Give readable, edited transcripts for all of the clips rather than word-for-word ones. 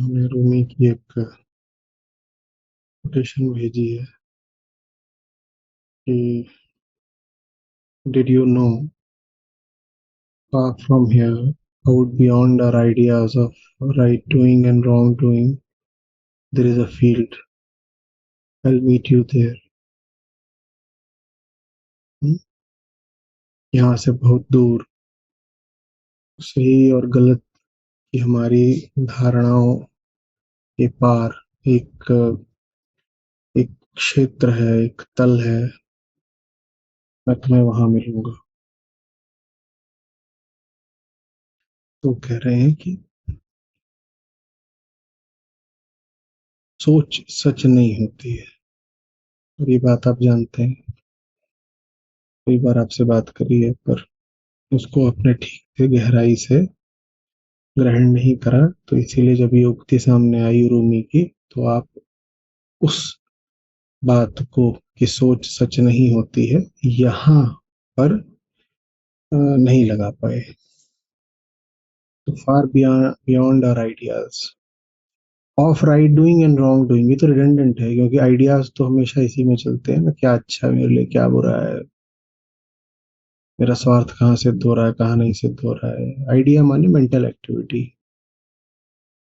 उन्होंने रूमी की एक कोटेशन भेजी है कि did you know far from here, out beyond our ideas of right doing and wrong doing, there is a field. I'll meet you there. हम्म? यहाँ से बहुत दूर सही और गलत की हमारी धारणाओं के पार एक एक क्षेत्र है, एक तल है। मैं तुम्हें वहां मिलूंगा। तो कह रहे हैं कि सोच सच नहीं होती है, और ये बात आप जानते हैं। कई बार आपसे बात करी है, पर उसको अपने ठीक से गहराई से ग्रहण नहीं करा। तो इसीलिए जब ये उक्ति सामने आई रूमी की, तो आप उस बात को कि सोच सच नहीं होती है, यहाँ पर नहीं लगा पाए। तो far beyond our ideas of right doing and wrong doing, ये तो रिडंडेंट है, क्योंकि आइडियाज तो हमेशा इसी में चलते हैं ना, क्या अच्छा है मेरे लिए, क्या बुरा है, मेरा स्वार्थ कहाँ सिद्ध हो रहा है, कहाँ नहीं सिद्ध हो रहा है। आइडिया माने मेंटल एक्टिविटी।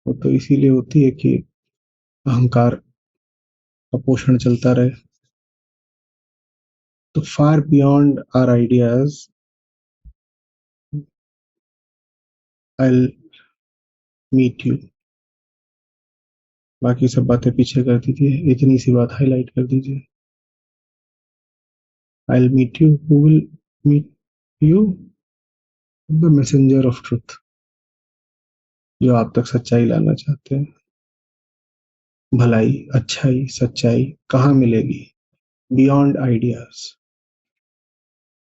वो तो इसीलिए होती है कि अहंकार का पोषण चलता रहे। तो far beyond our ideas I meet you. बाकी सब बातें पीछे कर दीजिए, इतनी सी बात हाईलाइट कर दीजिए। I will meet you, who will meet you? The messenger of truth, जो आप तक सच्चाई लाना चाहते हैं। भलाई, अच्छाई, सच्चाई कहाँ मिलेगी? Beyond ideas.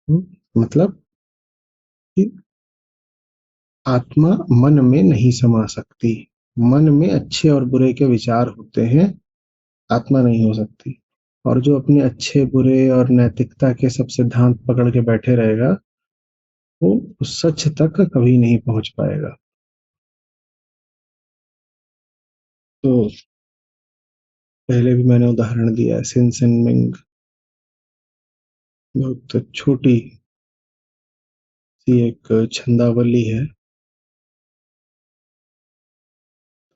मतलब कि आत्मा मन में नहीं समा सकती। मन में अच्छे और बुरे के विचार होते हैं, आत्मा नहीं हो सकती। और जो अपने अच्छे बुरे और नैतिकता के सब सिद्धांत पकड़ के बैठे रहेगा, वो उस सच तक कभी नहीं पहुंच पाएगा। तो पहले भी मैंने उदाहरण दिया है, सिनसेनमिंग बहुत छोटी सी एक छंदावली है।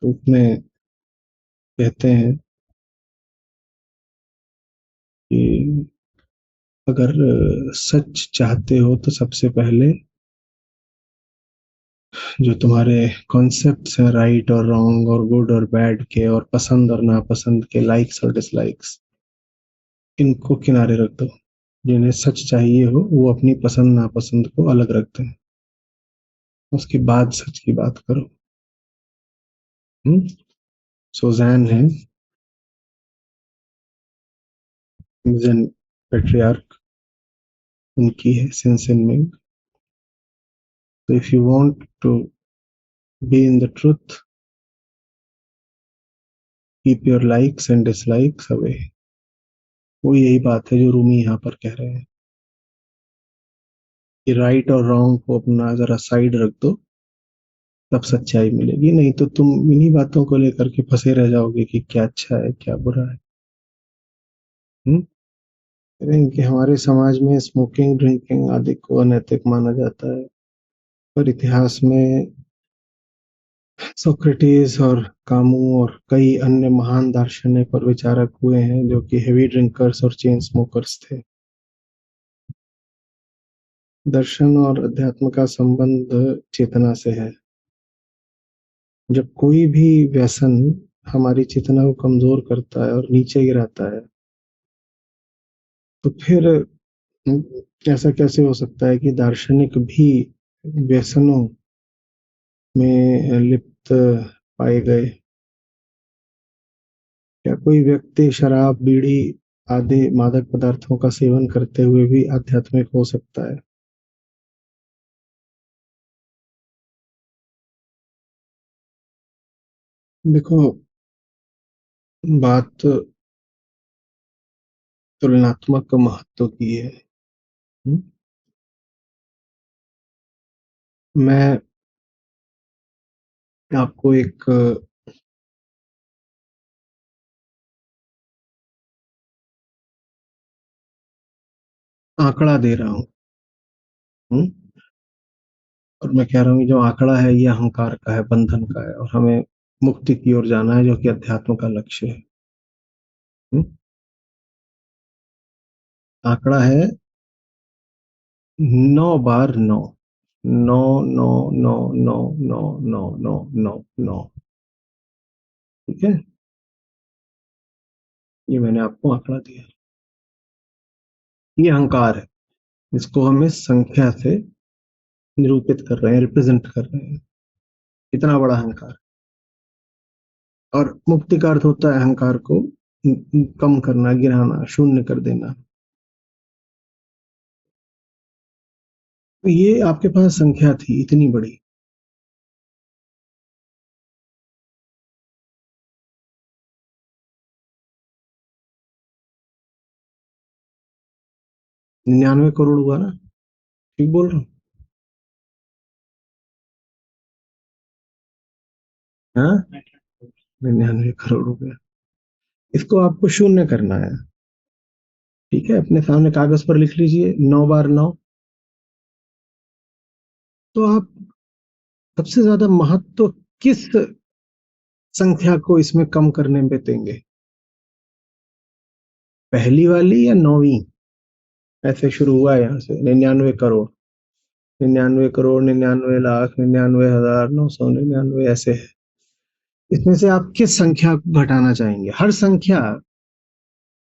तो उसमें कहते हैं कि अगर सच चाहते हो तो सबसे पहले जो तुम्हारे कॉन्सेप्ट्स हैं, राइट और रॉन्ग और गुड और बैड के, और पसंद और नापसंद के, लाइक्स और डिसलाइक्स, इनको किनारे रख दो। जिन्हें सच चाहिए हो वो अपनी पसंद नापसंद को अलग रख दें, उसके बाद सच की बात करो। सोजैन है, जेन पेट्रियार्क, उनकी है सिनसेनमिंग। तो if you want to be in the truth, keep your likes and dislikes away. वो यही बात है जो रूमी यहाँ पर कह रहे हैं कि राइट और रॉन्ग को अपना जरा साइड रख दो, तब सच्चाई मिलेगी। नहीं तो तुम इन्हीं बातों को लेकर के फंसे रह जाओगे कि क्या अच्छा है, क्या बुरा है। हम्म कि हमारे समाज में स्मोकिंग, ड्रिंकिंग आदि को अनैतिक माना जाता है, पर इतिहास में सोक्रेटिस और कामू और कई अन्य महान दार्शनिक और विचारक हुए हैं जो कि हेवी ड्रिंकर्स और चेन स्मोकर्स थे। दर्शन और अध्यात्म का संबंध चेतना से है। जब कोई भी व्यसन हमारी चेतना को कमजोर करता है और नीचे गिराता है, तो फिर ऐसा कैसे हो सकता है कि दार्शनिक भी व्यसनों में लिप्त पाए गए? क्या कोई व्यक्ति शराब, बीड़ी आदि मादक पदार्थों का सेवन करते हुए भी आध्यात्मिक हो सकता है? देखो, बात तुलनात्मक महत्व की है। हम्म? मैं आपको एक आंकड़ा दे रहा हूँ। और मैं कह रहा हूँ जो आंकड़ा है ये अहंकार का है, बंधन का है, और हमें मुक्ति की ओर जाना है जो कि अध्यात्म का लक्ष्य है। हम्म? आंकड़ा है 9 बार 9। नौ नौ नौ नौ नौ नौ नौ नौ नौ। ठीक है, ये मैंने आपको आंकड़ा दिया। ये अहंकार है, इसको हम इस संख्या से निरूपित कर रहे हैं, रिप्रेजेंट कर रहे हैं। इतना बड़ा अहंकार। और मुक्ति का अर्थ होता है अहंकार को कम करना, गिराना, शून्य कर देना। तो ये आपके पास संख्या थी इतनी बड़ी। 99 करोड़ हुआ ना? ठीक बोल रहा हूँ? हाँ, 99 करोड़ हो गया। इसको आपको शून्य करना है। ठीक है, अपने सामने कागज पर लिख लीजिए 9 बार 9। तो आप सबसे ज्यादा महत्व किस संख्या को इसमें कम करने में देंगे? पहली वाली या नौवीं? ऐसे शुरू हुआ है यहाँ से 99 करोड़, 99 करोड़, 99 लाख, 99,999, ऐसे है। इसमें से आप किस संख्या को घटाना चाहेंगे? हर संख्या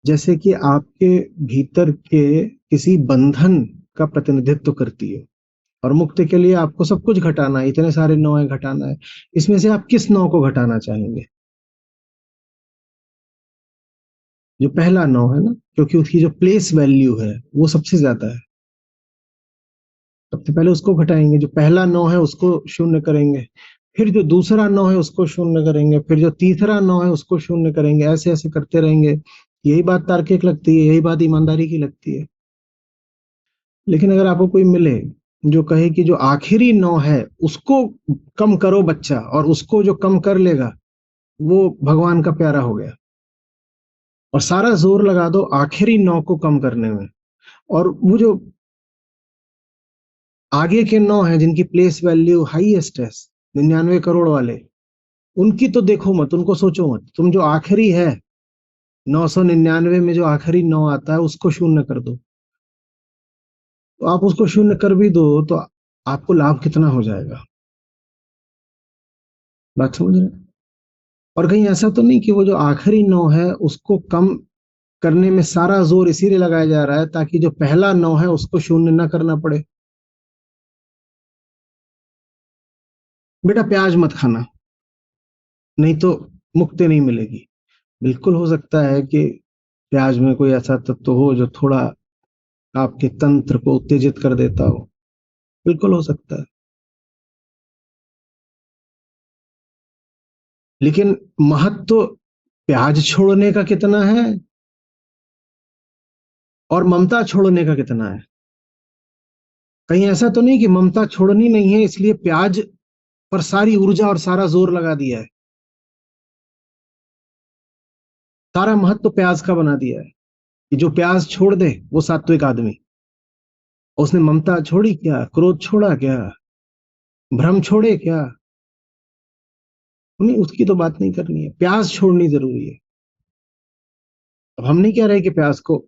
जैसे कि आपके भीतर के किसी बंधन का प्रतिनिधित्व करती है। और मुक्ति के लिए आपको सब कुछ घटाना है, इतने सारे नौ है, घटाना है। इसमें से आप किस नौ को घटाना चाहेंगे? जो पहला नौ है ना, क्योंकि उसकी जो प्लेस वैल्यू है वो सबसे ज्यादा है। सबसे पहले उसको घटाएंगे, जो पहला नौ है उसको शून्य करेंगे। फिर जो दूसरा नौ है उसको शून्य करेंगे, फिर जो तीसरा नौ है उसको शून्य करेंगे, ऐसे ऐसे करते रहेंगे। यही बात तार्किक लगती है, यही बात ईमानदारी की लगती है। लेकिन अगर आपको कोई मिले जो कहे कि जो आखिरी नौ है उसको कम करो बच्चा, और उसको जो कम कर लेगा वो भगवान का प्यारा हो गया, और सारा जोर लगा दो आखिरी नौ को कम करने में, और वो जो आगे के नौ हैं जिनकी प्लेस वैल्यू हाईएस्ट है, 99 करोड़ वाले, उनकी तो देखो मत, उनको सोचो मत। तुम जो आखिरी है 999 में जो आखिरी नौ आता है उसको शून्य कर दो। तो आप उसको शून्य कर भी दो तो आपको लाभ कितना हो जाएगा? बात समझ रहे हैं? और कहीं ऐसा तो नहीं कि वो जो आखिरी नौ है उसको कम करने में सारा जोर इसीलिए लगाया जा रहा है ताकि जो पहला नौ है उसको शून्य ना करना पड़े? बेटा प्याज मत खाना, नहीं तो मुक्ति नहीं मिलेगी। बिल्कुल हो सकता है कि प्याज में कोई ऐसा तत्व हो जो थोड़ा आपके तंत्र को उत्तेजित कर देता हो। बिल्कुल हो सकता है। लेकिन महत्व प्याज छोड़ने का कितना है और ममता छोड़ने का कितना है? कहीं ऐसा तो नहीं कि ममता छोड़नी नहीं है इसलिए प्याज पर सारी ऊर्जा और सारा जोर लगा दिया है? सारा महत्व प्याज का बना दिया है कि जो प्याज छोड़ दे वो सात्विक आदमी। उसने ममता छोड़ी क्या? क्रोध छोड़ा क्या? भ्रम छोड़े क्या? नहीं, उसकी तो बात नहीं करनी है, प्याज छोड़नी जरूरी है। अब हम नहीं कह रहे कि प्याज को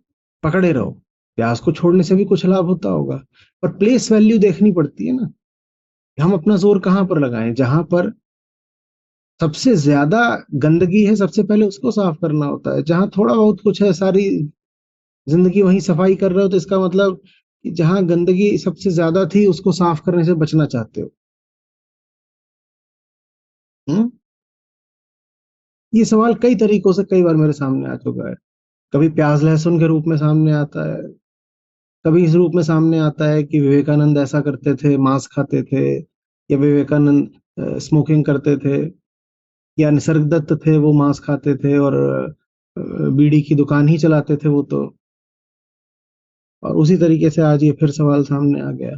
पकड़े रहो, प्याज को छोड़ने से भी कुछ लाभ होता होगा, पर प्लेस वैल्यू देखनी पड़ती है ना। हम अपना जोर कहाँ पर लगाएं? जहां पर सबसे ज्यादा गंदगी है सबसे पहले उसको साफ करना होता है। जहां थोड़ा बहुत कुछ है सारी जिंदगी वहीं सफाई कर रहे हो, तो इसका मतलब कि जहां गंदगी सबसे ज्यादा थी उसको साफ करने से बचना चाहते हो। हम्म? ये सवाल कई तरीकों से कई बार मेरे सामने आ चुका है। कभी प्याज लहसुन के रूप में सामने आता है, कभी इस रूप में सामने आता है कि विवेकानंद ऐसा करते थे, मांस खाते थे, या विवेकानंद स्मोकिंग करते थे, या निसर्ग दत्त थे वो मांस खाते थे और बीड़ी की दुकान ही चलाते थे वो तो। और उसी तरीके से आज ये फिर सवाल सामने आ गया।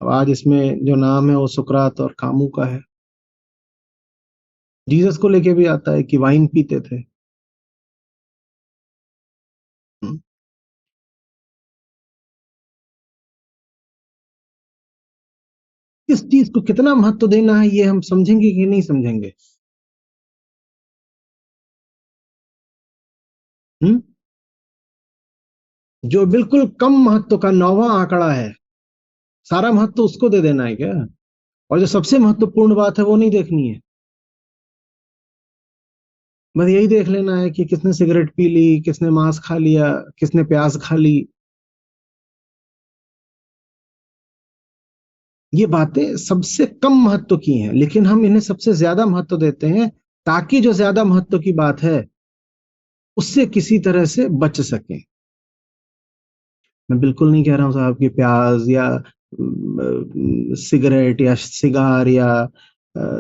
अब आज इसमें जो नाम है वो सुकरात और कामू का है। जीसस को लेके भी आता है कि वाइन पीते थे। हम्म। किस चीज को कितना महत्व देना है ये हम समझेंगे कि नहीं समझेंगे? हम्म? जो बिल्कुल कम महत्व का 9वां आंकड़ा है, सारा महत्व उसको दे देना है क्या? और जो सबसे महत्वपूर्ण बात है वो नहीं देखनी है? बस यही देख लेना है कि किसने सिगरेट पी ली, किसने मांस खा लिया, किसने प्याज खा ली। ये बातें सबसे कम महत्व की हैं, लेकिन हम इन्हें सबसे ज्यादा महत्व देते हैं, ताकि जो ज्यादा महत्व की बात है उससे किसी तरह से बच सकें। मैं बिल्कुल नहीं कह रहा हूं साहब कि प्याज या सिगरेट या सिगार या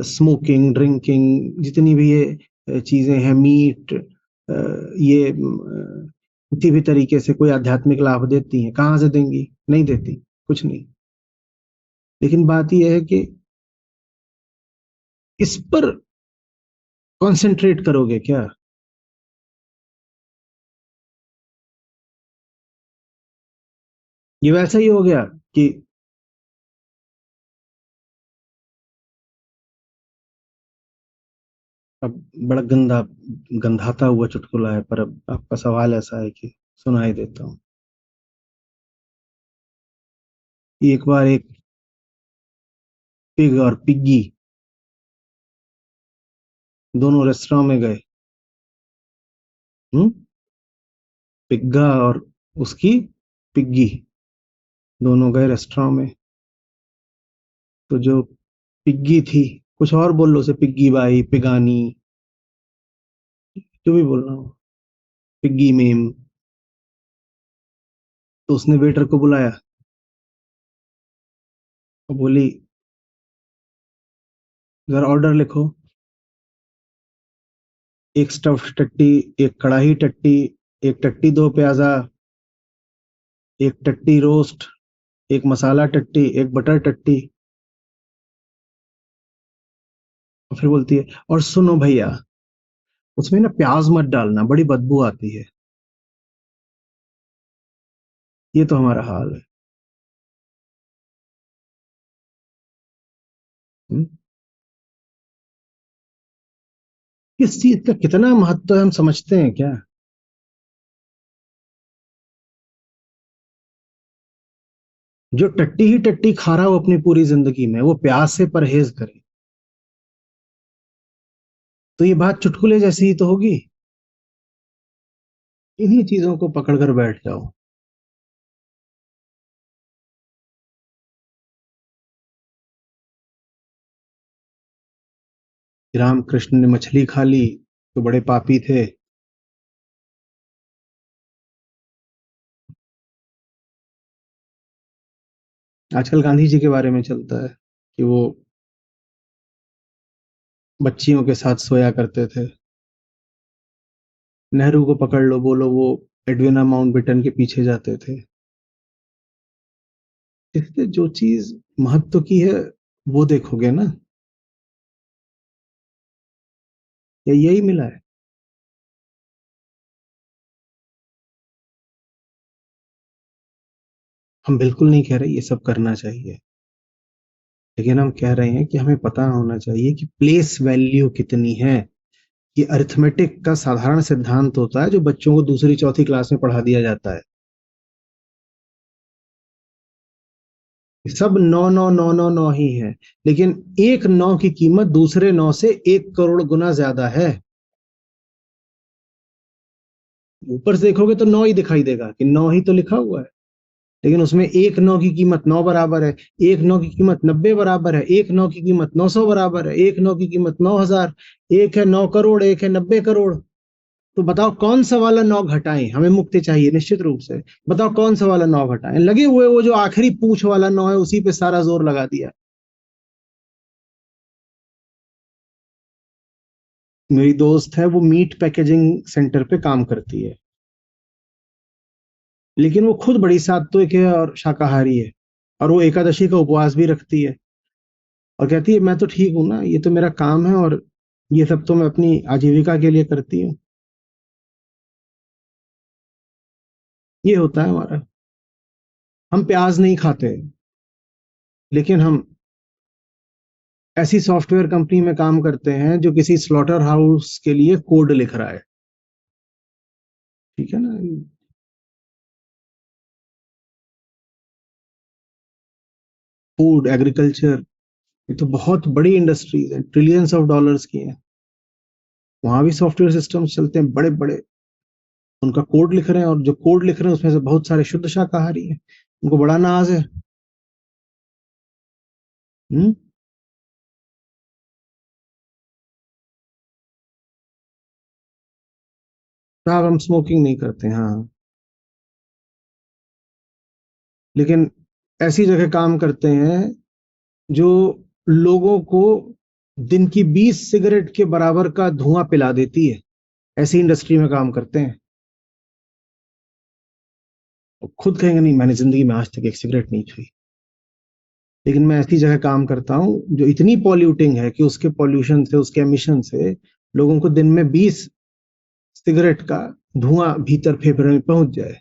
स्मोकिंग, ड्रिंकिंग, जितनी भी ये चीजें हैं, मीट, ये किसी भी तरीके से कोई आध्यात्मिक लाभ देती हैं? कहाँ से देंगी? नहीं देती, कुछ नहीं। लेकिन बात यह है कि इस पर कंसंट्रेट करोगे क्या? ये वैसा ही हो गया कि अब बड़ा गंदा गंधाता हुआ चुटकुला है, पर अब आपका सवाल ऐसा है कि सुनाई देता हूँ। एक बार एक पिग और पिग्गी दोनों रेस्टोरेंट में गए। हम्म? पिग्गा और उसकी पिग्गी दोनों गए रेस्टोरेंट में। तो जो पिग्गी थी, कुछ और बोल लो, उसे पिग्गी बाई, पिगानी, जो भी बोलना हो, पिग्गी मेम। तो उसने वेटर को बुलाया और बोली, जरा ऑर्डर लिखो। एक स्टफ्ड टट्टी, एक कढ़ाई टट्टी, एक टट्टी दो प्याजा, एक टट्टी रोस्ट, एक मसाला टट्टी, एक बटर टट्टी। और फिर बोलती है, और सुनो भैया, उसमें ना प्याज मत डालना, बड़ी बदबू आती है। ये तो हमारा हाल है। हम्म? किस चीज का कितना महत्व है हम समझते हैं क्या? जो टट्टी ही टट्टी खा रहा हो अपनी पूरी जिंदगी में, वो प्याज से परहेज करे, तो ये बात चुटकुले जैसी ही तो होगी। इन्हीं चीजों को पकड़ कर बैठ जाओ। रामकृष्ण ने मछली खा ली तो बड़े पापी थे। आजकल गांधी जी के बारे में चलता है कि वो बच्चियों के साथ सोया करते थे। नेहरू को पकड़ लो, बोलो वो एडविना माउंटबेटन के पीछे जाते थे। इसलिए जो चीज महत्व की है वो देखोगे ना। या यही मिला है? हम बिल्कुल नहीं कह रहे ये सब करना चाहिए, लेकिन हम कह रहे हैं कि हमें पता होना चाहिए कि प्लेस वैल्यू कितनी है। ये अरिथमेटिक का साधारण सिद्धांत होता है जो बच्चों को दूसरी चौथी क्लास में पढ़ा दिया जाता है। सब नौ नौ नौ नौ नौ ही है, लेकिन एक नौ की कीमत दूसरे नौ से 1 करोड़ गुना ज्यादा है। ऊपर से देखोगे तो नौ ही दिखाई देगा कि नौ ही तो लिखा हुआ है, लेकिन उसमें एक नौ की कीमत 9 बराबर है, एक नौ की कीमत 90 बराबर है, एक नौ की कीमत 900 बराबर है, एक नौ की कीमत 9,000, एक है 9 करोड़, एक है 90 करोड़। तो बताओ कौन सा वाला नौ घटाएं? हमें मुक्ति चाहिए निश्चित रूप से। बताओ कौन सा वाला नौ घटाएं? लगे हुए वो जो आखिरी पूछ वाला नौ है उसी पे सारा जोर लगा दिया। मेरी दोस्त है, वो मीट पैकेजिंग सेंटर पे काम करती है, लेकिन वो खुद बड़ी सात्विक है और शाकाहारी है, और वो एकादशी का उपवास भी रखती है। और कहती है मैं तो ठीक हूं ना, ये तो मेरा काम है, और ये सब तो मैं अपनी आजीविका के लिए करती हूँ। ये होता है हमारा। हम प्याज नहीं खाते, लेकिन हम ऐसी सॉफ्टवेयर कंपनी में काम करते हैं जो किसी स्लॉटर हाउस के लिए कोड लिख रहा है, ठीक है ना। फूड, एग्रीकल्चर, ये तो बहुत बड़ी इंडस्ट्रीज है, ट्रिलियंस ऑफ डॉलर्स की हैं। वहां भी सॉफ्टवेयर सिस्टम्स चलते हैं बड़े बड़े, उनका कोड लिख रहे हैं, और जो कोड लिख रहे हैं उसमें से बहुत सारे शुद्ध शाकाहारी हैं, उनको बड़ा नाज है। हम्म। साहब हम स्मोकिंग नहीं करते, हाँ, लेकिन ऐसी जगह काम करते हैं जो लोगों को दिन की 20 सिगरेट के बराबर का धुआं पिला देती है, ऐसी इंडस्ट्री में काम करते हैं। और खुद कहेंगे नहीं मैंने जिंदगी में आज तक एक सिगरेट नहीं छुई, लेकिन मैं ऐसी जगह काम करता हूं जो इतनी पॉल्यूटिंग है कि उसके पॉल्यूशन से, उसके एमिशन से लोगों को दिन में 20 सिगरेट का धुआं भीतर फेफड़े में पहुंच जाए।